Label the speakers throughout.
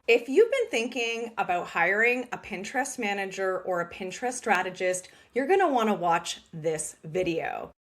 Speaker 1: If you've been thinking about hiring a Pinterest manager or a Pinterest strategist, you're going to want to watch this video.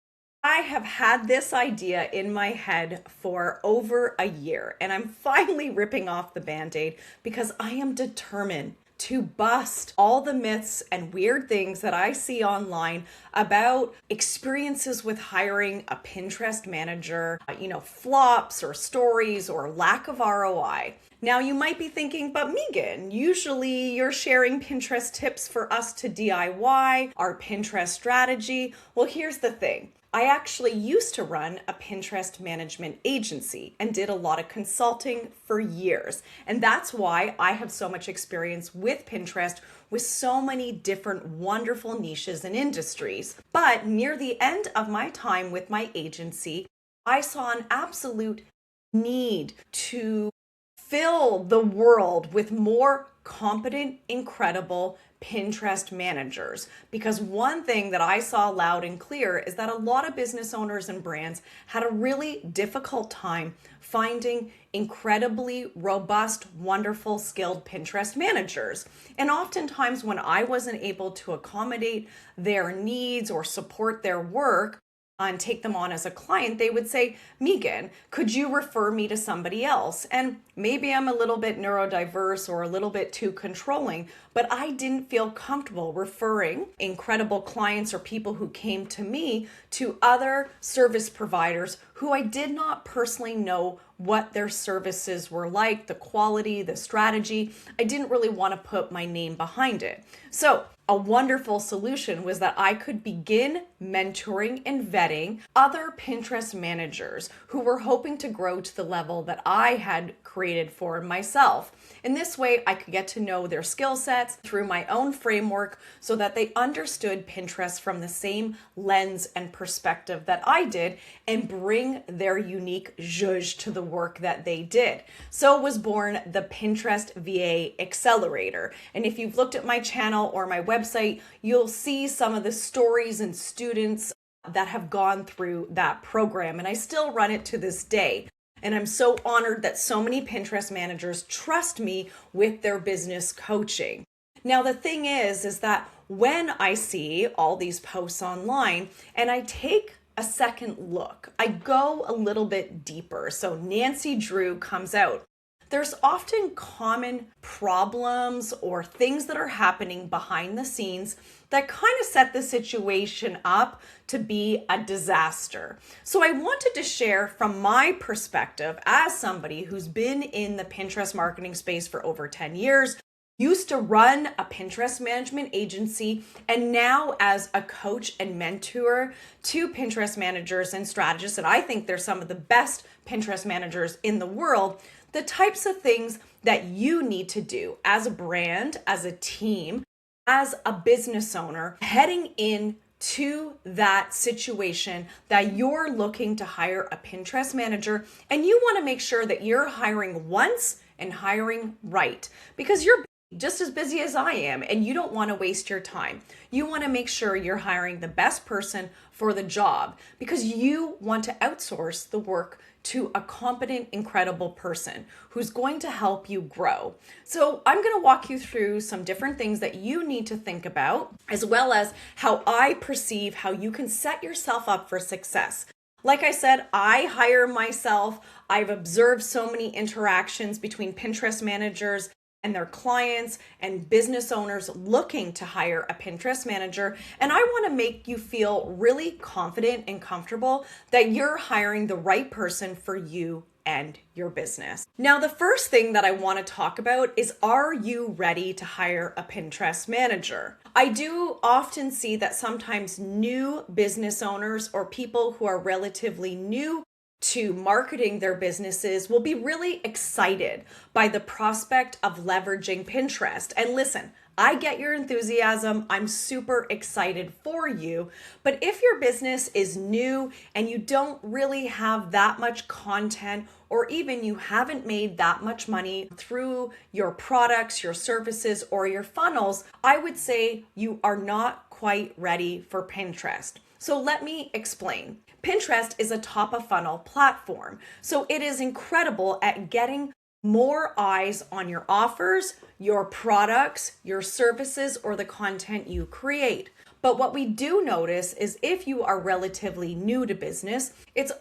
Speaker 1: I have had this idea in my head for over a year, and I'm finally ripping off the band-aid because I am determined to bust all the myths and weird things that I see online about experiences with hiring a Pinterest manager, flops or stories or lack of ROI. Now, you might be thinking, but Megan, usually you're sharing Pinterest tips for us to DIY our Pinterest strategy. Well, here's the thing. I actually used to run a Pinterest management agency and did a lot of consulting for years. And that's why I have so much experience with Pinterest with so many different wonderful niches and industries. But near the end of my time with my agency, I saw an absolute need to fill the world with more competent, incredible Pinterest managers. Because one thing that I saw loud and clear is that a lot of business owners and brands had a really difficult time finding incredibly robust, wonderful, skilled Pinterest managers. And oftentimes when I wasn't able to accommodate their needs or support their work, and take them on as a client, they would say, Megan, could you refer me to somebody else? And maybe I'm a little bit neurodiverse or a little bit too controlling, but I didn't feel comfortable referring incredible clients or people who came to me to other service providers who I did not personally know what their services were like, the quality, the strategy. I didn't really want to put my name behind it. So a wonderful solution was that I could begin mentoring and vetting other Pinterest managers who were hoping to grow to the level that I had created for myself. In this way, I could get to know their skill sets through my own framework so that they understood Pinterest from the same lens and perspective that I did and bring their unique zhuzh to the work that they did. So was born the Pinterest VA Accelerator. And if you've looked at my channel or my website, you'll see some of the stories and students that have gone through that program. And I still run it to this day. And I'm so honored that so many Pinterest managers trust me with their business coaching. Now, the thing is that when I see all these posts online and I take a second look, I go a little bit deeper. So Nancy Drew comes out. There's often common problems or things that are happening behind the scenes that kind of set the situation up to be a disaster. So I wanted to share from my perspective as somebody who's been in the Pinterest marketing space for over 10 years, used to run a Pinterest management agency, and now as a coach and mentor to Pinterest managers and strategists, and I think they're some of the best Pinterest managers in the world, the types of things that you need to do as a brand, as a team, as a business owner, heading into that situation that you're looking to hire a Pinterest manager, and you want to make sure that you're hiring once and hiring right, because you're just as busy as I am and you don't want to waste your time. You want to make sure you're hiring the best person for the job because you want to outsource the work to a competent, incredible person who's going to help you grow. So I'm going to walk you through some different things that you need to think about, as well as how I perceive how you can set yourself up for success. Like I said, I hire myself. I've observed so many interactions between Pinterest managers and their clients and business owners looking to hire a Pinterest manager. And I want to make you feel really confident and comfortable that you're hiring the right person for you and your business. Now, the first thing that I want to talk about is, are you ready to hire a Pinterest manager? I do often see that sometimes new business owners or people who are relatively new to marketing their businesses will be really excited by the prospect of leveraging Pinterest. And listen, I get your enthusiasm. I'm super excited for you. But if your business is new and you don't really have that much content, or even you haven't made that much money through your products, your services, or your funnels, I would say you are not quite ready for Pinterest. So let me explain. Pinterest is a top of funnel platform. So it is incredible at getting more eyes on your offers, your products, your services, or the content you create. But what we do notice is if you are relatively new to business, it's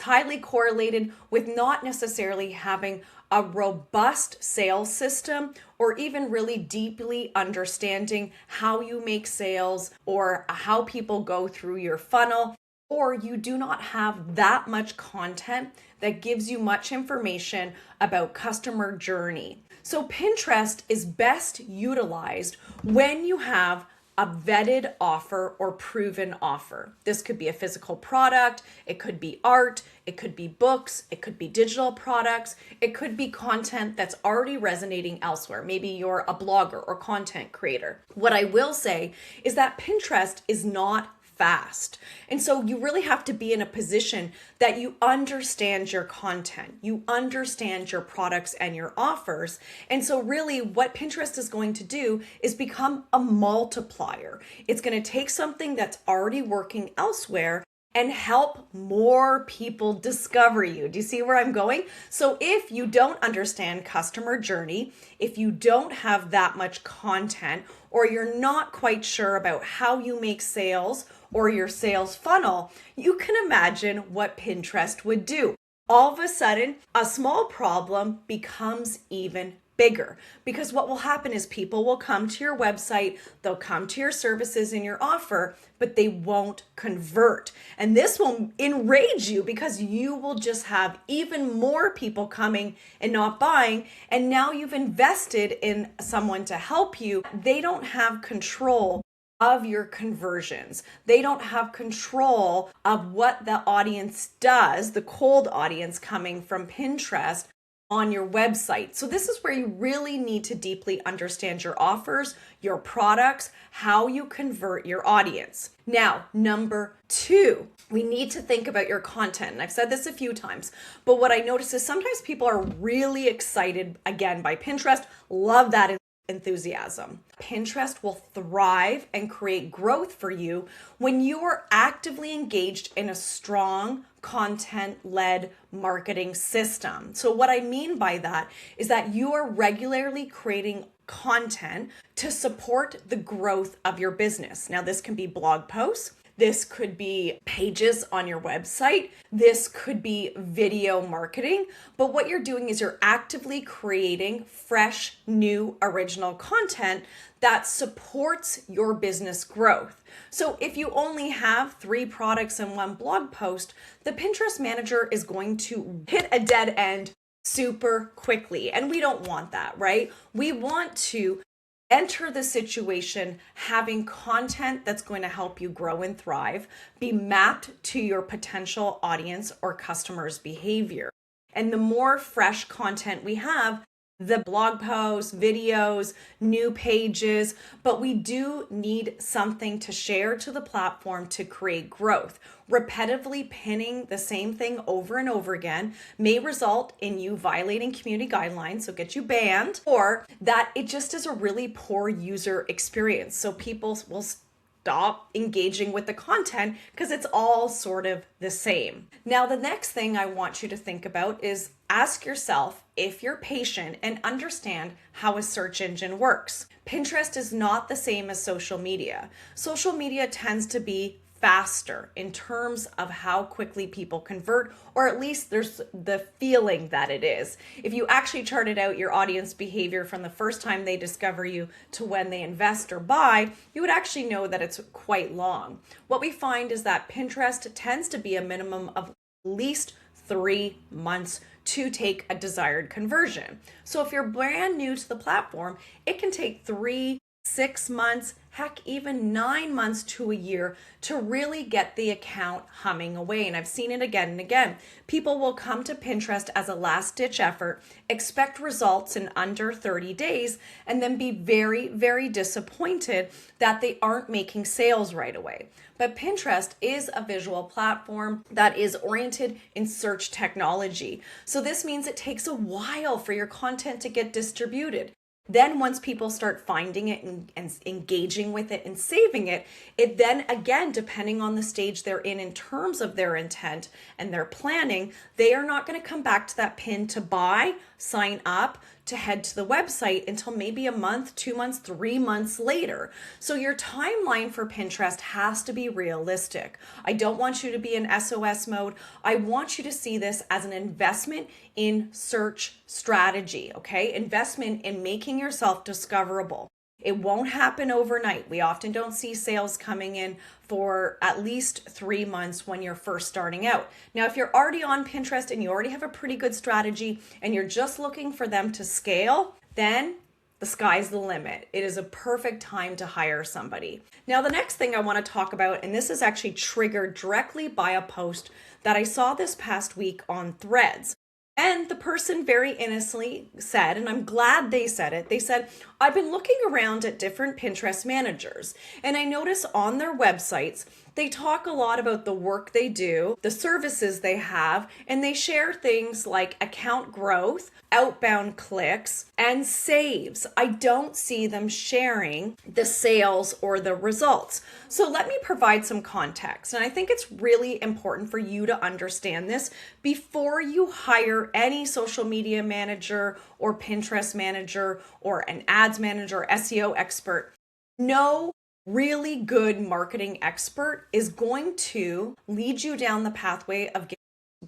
Speaker 1: highly correlated with not necessarily having a robust sales system or even really deeply understanding how you make sales or how people go through your funnel, or you do not have that much content that gives you much information about customer journey. So Pinterest is best utilized when you have a vetted offer or proven offer. This could be a physical product, it could be art, it could be books, it could be digital products, it could be content that's already resonating elsewhere. Maybe you're a blogger or content creator. What I will say is that Pinterest is not fast. And so you really have to be in a position that you understand your content, you understand your products and your offers. And so really what Pinterest is going to do is become a multiplier. It's going to take something that's already working elsewhere and help more people discover you. Do you see where I'm going? So if you don't understand customer journey, if you don't have that much content, or you're not quite sure about how you make sales or your sales funnel, you can imagine what Pinterest would do. All of a sudden, a small problem becomes even bigger, because what will happen is people will come to your website, they'll come to your services and your offer, but they won't convert. And this will enrage you because you will just have even more people coming and not buying. And now you've invested in someone to help you. They don't have control of your conversions. They don't have control of what the audience does, the cold audience coming from Pinterest, on your website. So this is where you really need to deeply understand your offers, your products, how you convert your audience. Now, number 2, we need to think about your content. And I've said this a few times, but what I notice is sometimes people are really excited again by Pinterest, love that enthusiasm. Pinterest will thrive and create growth for you when you are actively engaged in a strong content-led marketing system. So what I mean by that is that you are regularly creating content to support the growth of your business. Now, this can be blog posts, this could be pages on your website, this could be video marketing, but what you're doing is you're actively creating fresh, new, original content that supports your business growth. So if you only have 3 products in one blog post, the Pinterest manager is going to hit a dead end super quickly. And we don't want that, right? We want to enter the situation having content that's going to help you grow and thrive, be mapped to your potential audience or customers' behavior. And the more fresh content we have, the blog posts, videos, new pages, but we do need something to share to the platform to create growth. Repetitively pinning the same thing over and over again may result in you violating community guidelines, so get you banned, or that it just is a really poor user experience. So people will stop engaging with the content because it's all sort of the same. Now, the next thing I want you to think about is ask yourself if you're patient and understand how a search engine works. Pinterest is not the same as social media. Social media tends to be faster in terms of how quickly people convert, or at least there's the feeling that it is. If you actually charted out your audience behavior from the first time they discover you to when they invest or buy, you would actually know that it's quite long. What we find is that Pinterest tends to be a minimum of at least 3 months to take a desired conversion. So if you're brand new to the platform, it can take 3, 6 months, heck, even 9 months to a year to really get the account humming away. And I've seen it again and again. People will come to Pinterest as a last-ditch effort, expect results in under 30 days, and then be very, very disappointed that they aren't making sales right away. But Pinterest is a visual platform that is oriented in search technology. So this means it takes a while for your content to get distributed. Then once people start finding it and engaging with it and saving it, it then again, depending on the stage they're in terms of their intent and their planning, they are not going to come back to that pin to buy, sign up, to head to the website until maybe a month, 2 months, 3 months later. So your timeline for Pinterest has to be realistic. I don't want you to be in SOS mode. I want you to see this as an investment in search strategy, okay? Investment in making yourself discoverable. It won't happen overnight. We often don't see sales coming in for at least 3 months when you're first starting out. Now, if you're already on Pinterest and you already have a pretty good strategy and you're just looking for them to scale, then the sky's the limit. It is a perfect time to hire somebody. Now, the next thing I want to talk about, and this is actually triggered directly by a post that I saw this past week on Threads. And the person very innocently said, and I'm glad they said it, they said, I've been looking around at different Pinterest managers, and I notice on their websites, they talk a lot about the work they do, the services they have, and they share things like account growth, outbound clicks, and saves. I don't see them sharing the sales or the results. So let me provide some context. And I think it's really important for you to understand this before you hire any social media manager or Pinterest manager or an ads manager or SEO expert. No really good marketing expert is going to lead you down the pathway of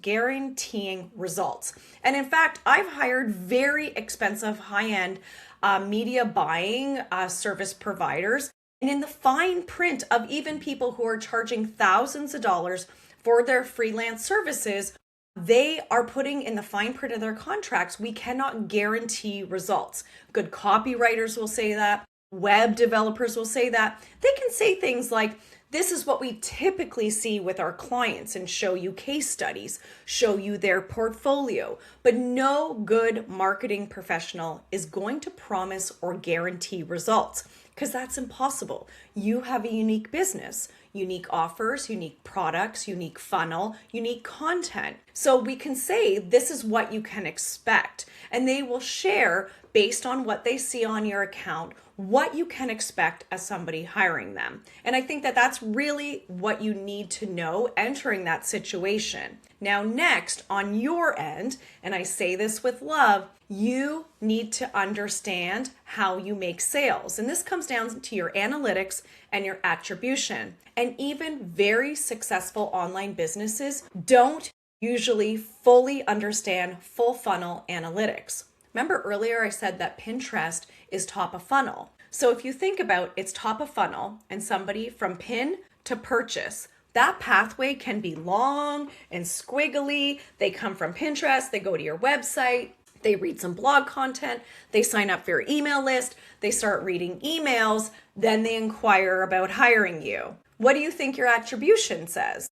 Speaker 1: guaranteeing results. And in fact, I've hired very expensive high-end media buying service providers. And in the fine print of even people who are charging thousands of dollars for their freelance services, they are putting in the fine print of their contracts, we cannot guarantee results. Good copywriters will say that. Web developers will say that. They can say things like, this is what we typically see with our clients, and show you case studies, show you their portfolio. But no good marketing professional is going to promise or guarantee results, because that's impossible. You have a unique business, unique offers, unique products, unique funnel, unique content. So we can say this is what you can expect, and they will share based on what they see on your account, what you can expect as somebody hiring them. And I think that that's really what you need to know entering that situation. Now, next, on your end, and I say this with love, you need to understand how you make sales. And this comes down to your analytics and your attribution. And even very successful online businesses don't usually fully understand full funnel analytics. Remember earlier I said that Pinterest is top of funnel. So if you think about it's top of funnel and somebody from pin to purchase, that pathway can be long and squiggly. They come from Pinterest, they go to your website, they read some blog content, they sign up for your email list, they start reading emails, then they inquire about hiring you. What do you think your attribution says?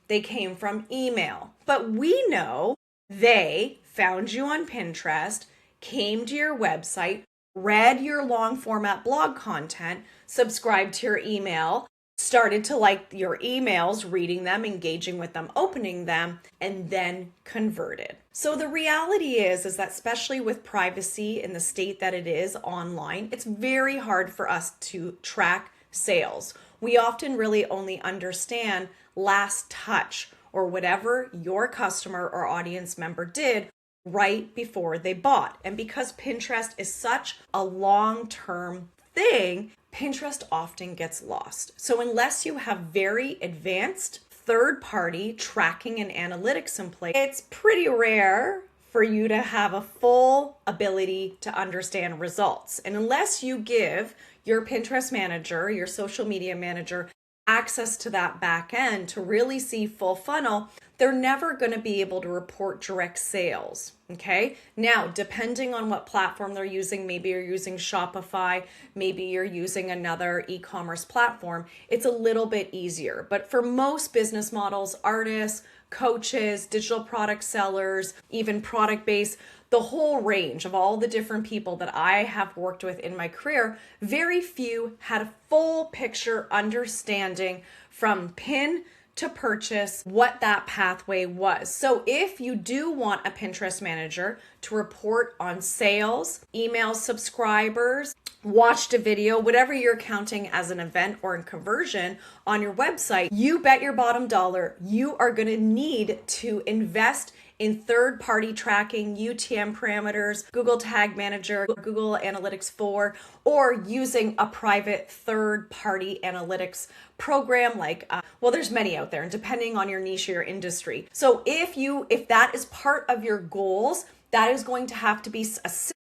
Speaker 1: They came from email. But we know they found you on Pinterest, came to your website, read your long format blog content, subscribed to your email, started to like your emails, reading them, engaging with them, opening them, and then converted. So the reality is that especially with privacy in the state that it is online, it's very hard for us to track sales. We often really only understand last touch or whatever your customer or audience member did right before they bought. And because Pinterest is such a long-term thing, Pinterest often gets lost. So unless you have very advanced third-party tracking and analytics in place, it's pretty rare for you to have a full ability to understand results. And unless you give your Pinterest manager, your social media manager, access to that back end to really see full funnel, they're never going to be able to report direct sales. Okay. Now, depending on what platform they're using, maybe you're using Shopify, maybe you're using another e-commerce platform, it's a little bit easier. But for most business models, artists, coaches, digital product sellers, even product-based, the whole range of all the different people that I have worked with in my career, very few had a full picture understanding from pin to purchase, what that pathway was. So if you do want a Pinterest manager to report on sales, email subscribers, watched a video, whatever you're counting as an event or a conversion on your website, you bet your bottom dollar you are going to need to invest in third-party tracking, UTM parameters, Google Tag Manager, Google Analytics 4, or using a private third-party analytics program like, there's many out there, and depending on your niche or your industry. So if that is part of your goals, that is going to have to be a system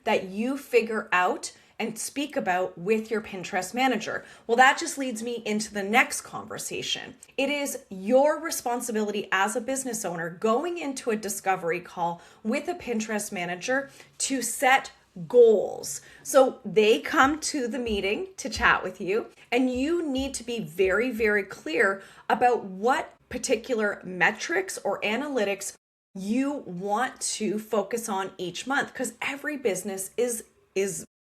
Speaker 1: that you figure out and speak about with your Pinterest manager. Well, that just leads me into the next conversation. It is your responsibility as a business owner going into a discovery call with a Pinterest manager to set goals. So they come to the meeting to chat with you, and you need to be very, very clear about what particular metrics or analytics you want to focus on each month, because every business is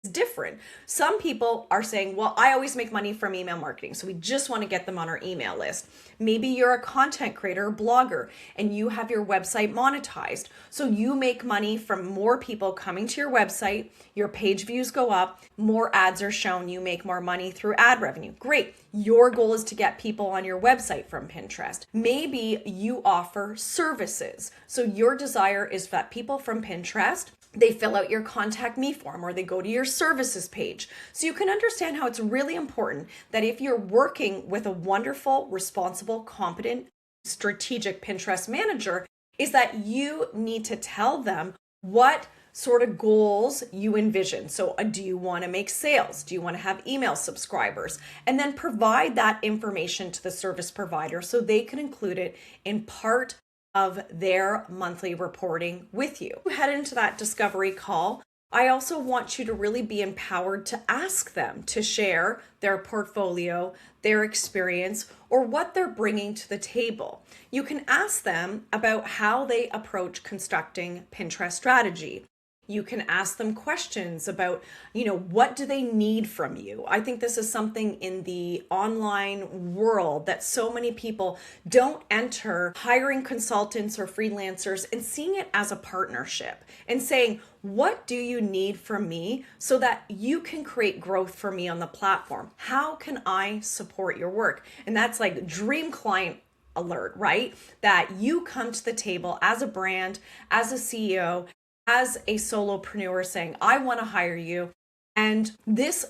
Speaker 1: different. Some people are saying, well, I always make money from email marketing, so we just want to get them on our email list. Maybe you're a content creator or blogger and you have your website monetized. So you make money from more people coming to your website, your page views go up, more ads are shown, you make more money through ad revenue. Great. Your goal is to get people on your website from Pinterest. Maybe you offer services. So your desire is that people from Pinterest, they fill out your contact me form or they go to your services page. So you can understand how it's really important that if you're working with a wonderful, responsible, competent, strategic Pinterest manager, is that you need to tell them what sort of goals you envision. So do you want to make sales? Do you want to have email subscribers? And then provide that information to the service provider so they can include it in part of their monthly reporting with you. Head into that discovery call. I also want you to really be empowered to ask them to share their portfolio, their experience, or what they're bringing to the table. You can ask them about how they approach constructing Pinterest strategy. You can ask them questions about, what do they need from you? I think this is something in the online world that so many people don't enter hiring consultants or freelancers and seeing it as a partnership and saying, what do you need from me so that you can create growth for me on the platform? How can I support your work? And that's like dream client alert, right? That you come to the table as a brand, as a CEO, as a solopreneur saying, I want to hire you. And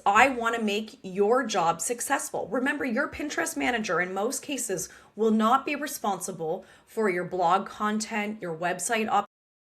Speaker 1: I want to make your job successful. Remember, your Pinterest manager in most cases will not be responsible for your blog content, your website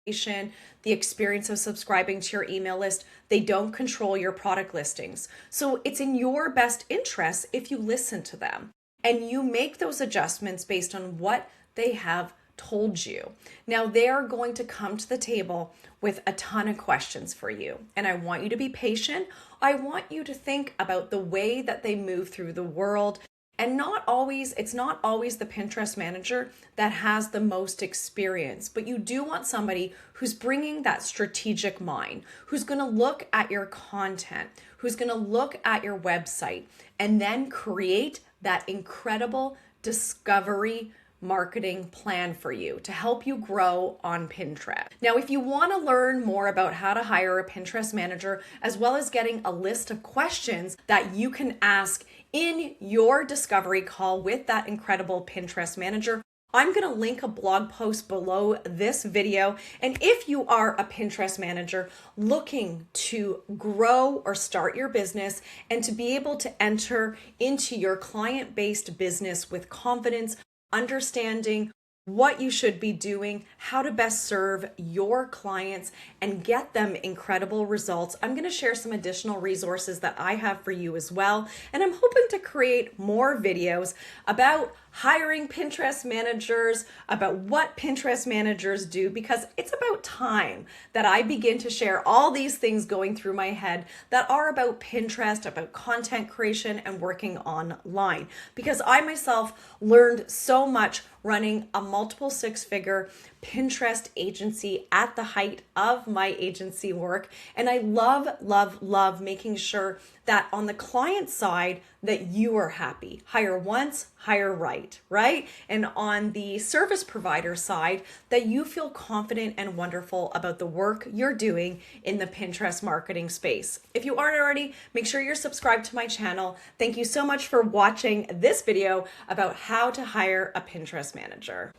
Speaker 1: optimization, the experience of subscribing to your email list. They don't control your product listings. So it's in your best interest if you listen to them and you make those adjustments based on what they have told you. Now they are going to come to the table with a ton of questions for you. And I want you to be patient. I want you to think about the way that they move through the world. And it's not always the Pinterest manager that has the most experience, but you do want somebody who's bringing that strategic mind, who's going to look at your content, who's going to look at your website, and then create that incredible discovery marketing plan for you to help you grow on Pinterest. Now, if you want to learn more about how to hire a Pinterest manager, as well as getting a list of questions that you can ask in your discovery call with that incredible Pinterest manager, I'm going to link a blog post below this video. And if you are a Pinterest manager looking to grow or start your business and to be able to enter into your client-based business with confidence, understanding what you should be doing, how to best serve your clients and get them incredible results, I'm going to share some additional resources that I have for you as well. And I'm hoping to create more videos about hiring Pinterest managers, about what Pinterest managers do, because it's about time that I begin to share all these things going through my head that are about Pinterest, about content creation and working online. Because I myself learned so much running a multiple six-figure Pinterest agency at the height of my agency work. And I love, love, love making sure that on the client side, that you are happy. Hire once, hire right, right? And on the service provider side, that you feel confident and wonderful about the work you're doing in the Pinterest marketing space. If you aren't already, make sure you're subscribed to my channel. Thank you so much for watching this video about how to hire a Pinterest manager.